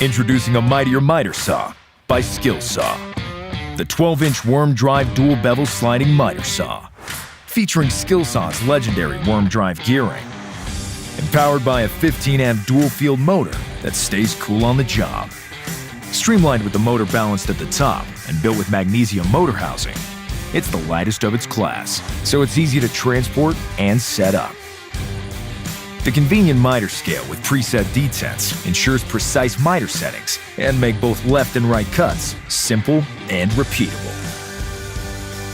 Introducing a mightier miter saw by Skill Saw. The 12-inch worm drive dual bevel sliding miter saw. Featuring Skill Saw's legendary worm drive gearing. And powered by a 15-amp dual field motor that stays cool on the job. Streamlined with the motor balanced at the top and built with magnesium motor housing, it's the lightest of its class, so it's easy to transport and set up. The convenient miter scale with preset detents ensures precise miter settings and make both left and right cuts simple and repeatable.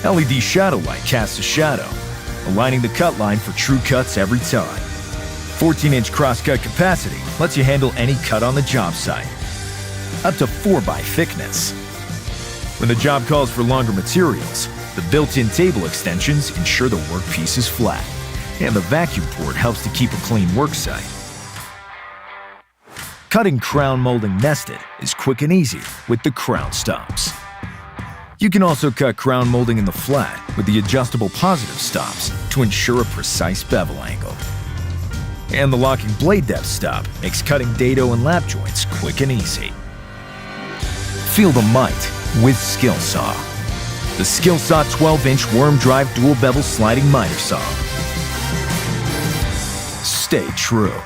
LED shadow light casts a shadow, aligning the cut line for true cuts every time. 14-inch cross-cut capacity lets you handle any cut on the job site. Up to 4x thickness. When the job calls for longer materials, the built-in table extensions ensure the workpiece is flat. And the vacuum port helps to keep a clean worksite. Cutting crown molding nested is quick and easy with the crown stops. You can also cut crown molding in the flat with the adjustable positive stops to ensure a precise bevel angle. And the locking blade depth stop makes cutting dado and lap joints quick and easy. Feel the might with Skill Saw. The Skill Saw 12-inch worm drive dual bevel sliding miter saw. Stay true.